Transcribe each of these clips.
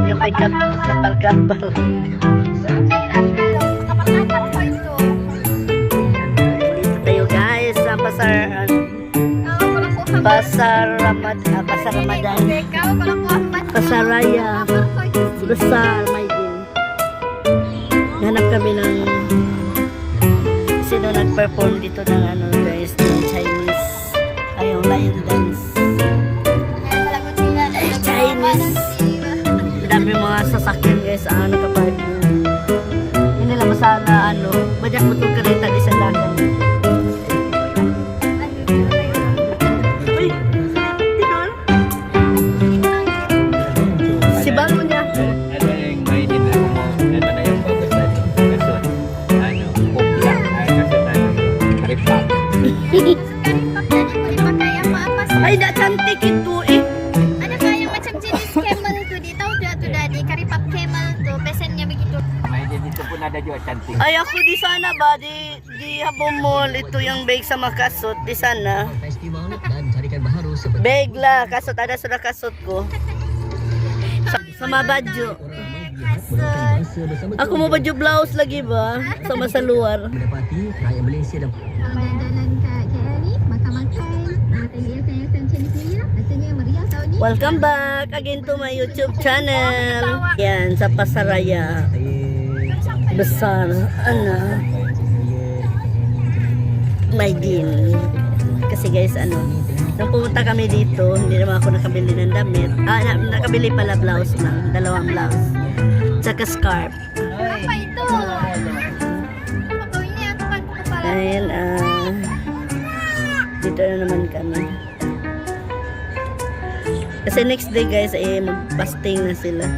Yung may kapal-kapal. Dito tayo guys sa Ramadan. Pasaraya. Besar, may din. Hanap kami ng sino nag-perform dito ng ano guys, ng Chinese. Ay, yung lion dance. Chinese. Dami mga sasakyan guys, nakapark na. Hindi nila masala, bajak mo itong karita di sa dagan. Uy, tigol. Si Bango niya. Ano yung may din ako mo, ano na yung babasan yung kasot. Kopla, kasot karipak. Ay, na cantik ito eh. Ada kayak macam jenis camel tu di tahu dah di karipap camel tu pesennya begitu. May din dito po nada juga cantik. Ay, ako di sana ba, di Habong Mall, ito yung bag sa makasot, di sana. Festival dan carikan baharu seperti Bag lah, kasot, ada sudah kasot ko. Sama baju. Aku mau baju blouse lagi ba, sama sa luar. mendapati rakyat Malaysia dan Jalan kat KL ni makan-makan. Tengok hiasan-hiasan Chinese New Year. Rasanya meriah tahun ni. Welcome back again to my YouTube channel. Yan, sa Pasaraya. Besar, may din. Kasi guys, nung pumunta kami dito, hindi naman ako nakabili ng damit. Nakabili pala blouse lang, dalawang blouse. Tsaka scarf. Apa itu? Apa kau ini aku kan kepala. Dahil, dito na naman kami. Kasi next day guys, mag-fasting na sila.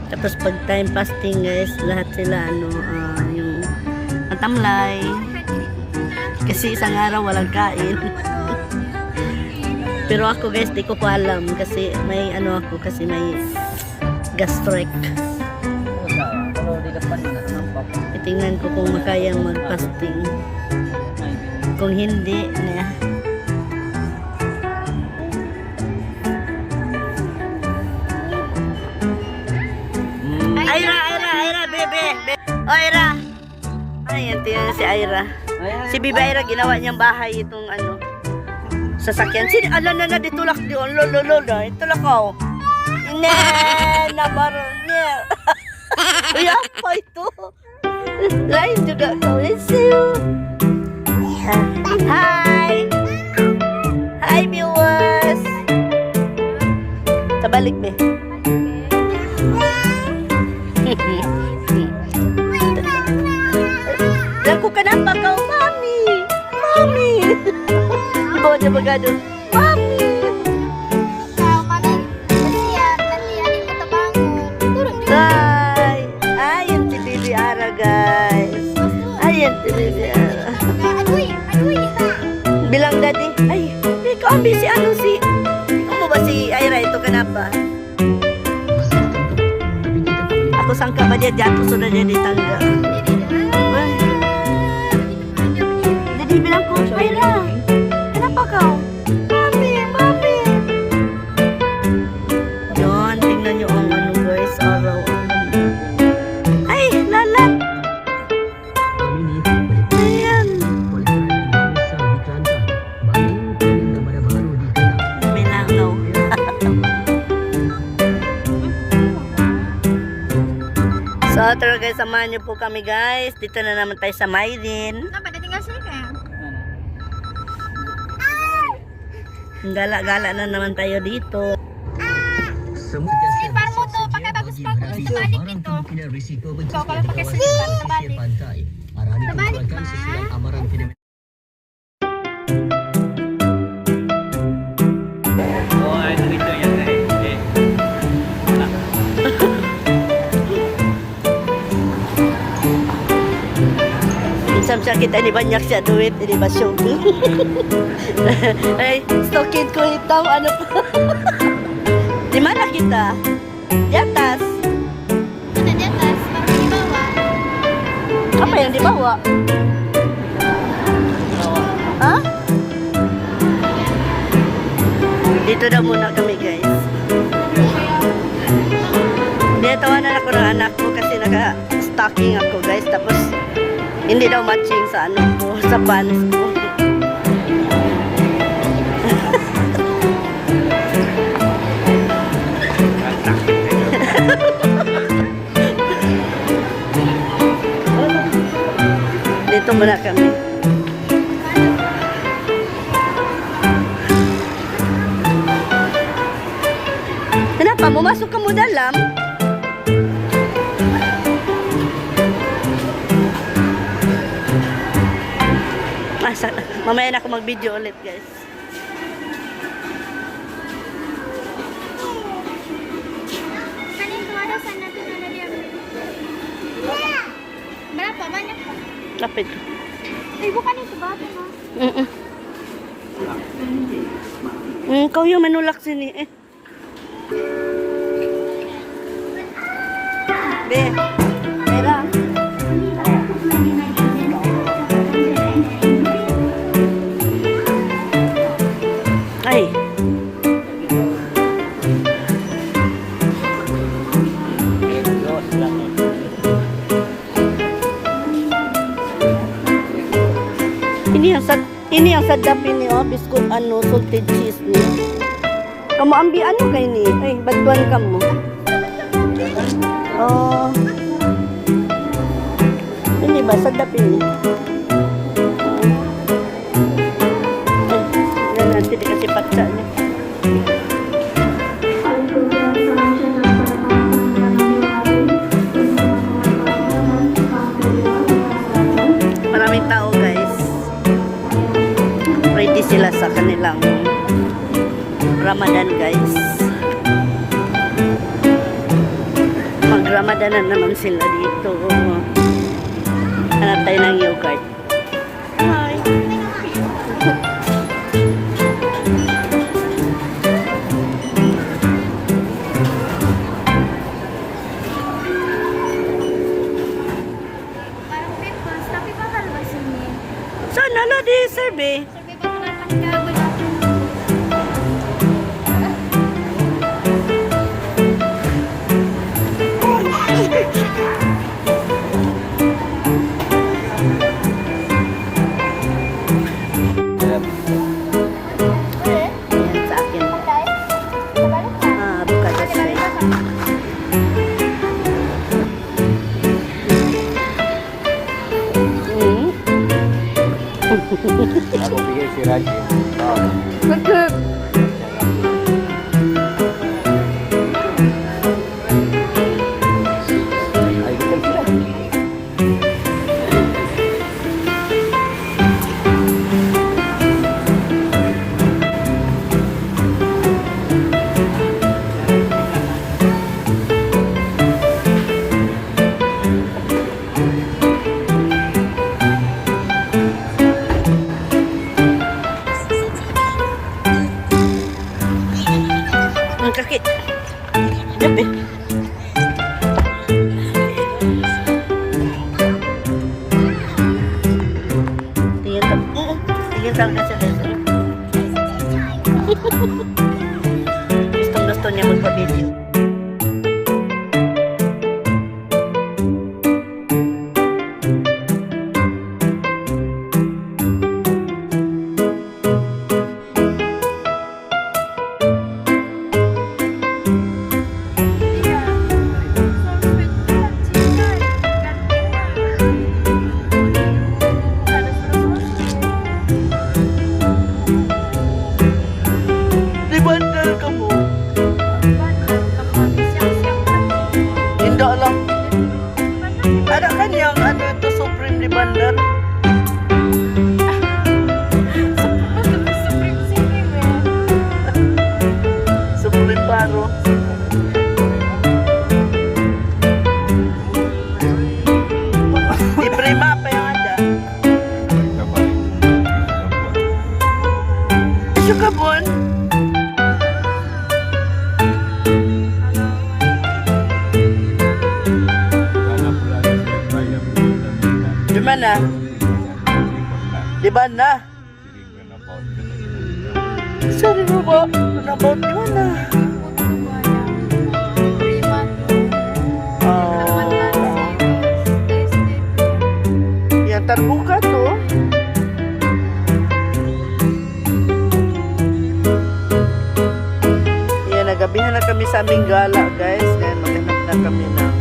Tapos pag time fasting guys, lahat sila yung matamlay. Kasi isang araw walang kain. Pero ako guys, di ko pa alam kasi may kasi may gastric. Itingnan ko kung makayang mag-fasting. Kung hindi, Aira, bebe. O, Aira. Ayan, tingnan si Aira. Si Bibi Aira, ginawa niyang bahay itong sasakyan. Sino? Na, ditulak diyon. Lolo, itulak ko. Ne, nabaron niya. Uy, apa itu? Lain juga kau. Hi viewers. Tabalik be. Laku kenapa kau mami? Di bawah dia bergaduh. Mami. Kau mami bersiap nanti adikmu terbangun. Turun juga. Ayan si Bibi Ara guys. Ayan si Bibi Ara. Aduh kita. Bilang daddy, ay, kau ambil si kamu ba si Aira itu kenapa? Aku sangka ba dia jatuh sudah dia di tangga. Jadi bilang ko, Aira, kenapa kau? Mami. Yon, tingnan nyo ang guys, araw. Ay, lalat. Ayan. May langaw. So, tara guys, samahan nyo po kami guys. Dito na naman tayo sa Maydin. Kenapa dia tinggal sini kan? Gala-gala na naman tayo dito. Semua Slipper mo to, pakai bagus-bagus. Terbalik itu. risiko Kau kalau pakai slipper terbalik. pantai. Arahan itu Terbalik, merupakan Ma. susulan amaran fenomena Oh, ay, dito yan guys. Okay. Minsan siya kita ni banyak siya duit, di ba shopping? Ay, stokin ko ito, ano pa? Di mana kita? Di atas. Mana di atas, baru di bawah. Apa yang dibawa? Hah? Dito daw muna kami guys. Tawanan ako ng anak ko kasi naka-stocking ako guys. Tapos hindi daw matching sa ano ko, sa pants ko. Dito muna kami. Kenapa? Mau masuk kamu dalam? Masa, mamaya na ako mag-video ulit guys. Kan itu ada sana tuh ada dia. Berapa banyak Pak? Apa itu? Bukan itu batu Mas. Kau yung manulak sini eh. Be, Mera. Ay. Ini yang sadap ini oh, biskut ano, salted cheese ni. Kamu ambil ano kay ni? Ay, bantuan kamu. Oh. Ini ba sadap ini? Ay, yan nanti dikasih patsa ni. Maraming tao guys. Ready sila sa kanilang Ramadan guys. Mag-Ramadan na naman sila dito. Hanap tayo ng yogurt. Hi! Parang breakfast, tapi mahal ba sini? Sana lo di serve. Sabi ba naman kagod? Yan sa akin. Buka sa side. Aku pikir si Raji. Oh. Ay, kita sila. Ang kaki. Yapi. Tingin sa kasi guys. Gusto niya magpa-video. Di bandar kamu. Ban na. Sorry mo ba? Nabaut mo na. Yan, tarbuka to. Yan, nagabihan na kami sa aming gala, guys. Ngayon, maghanap na kami ng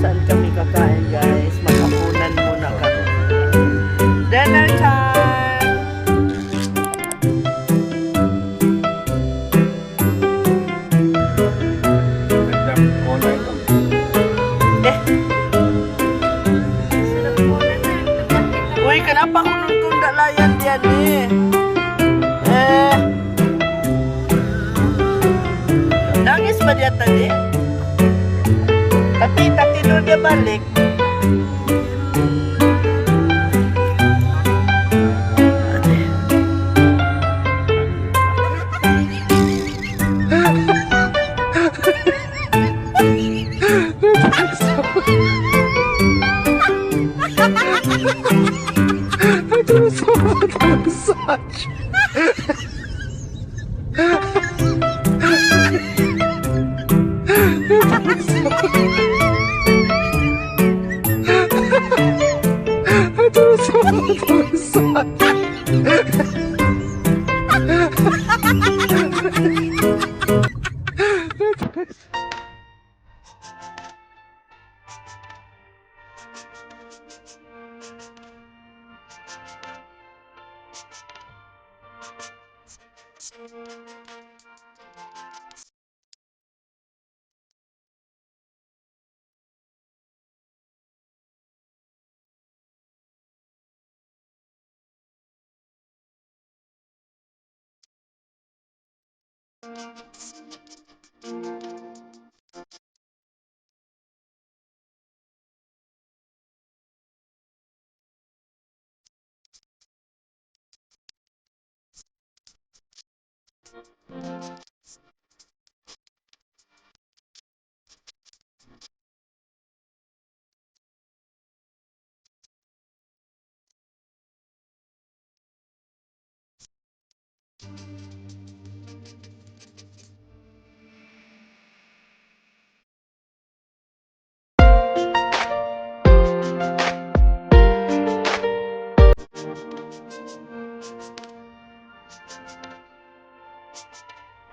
saan kami kakain, guys. Maghapunan muna kami. Dinner time! Eh, uy, kenapa kulun kong dalayan dia nih? Nangis ba dia tadi? Tapi tak tidur dia balik.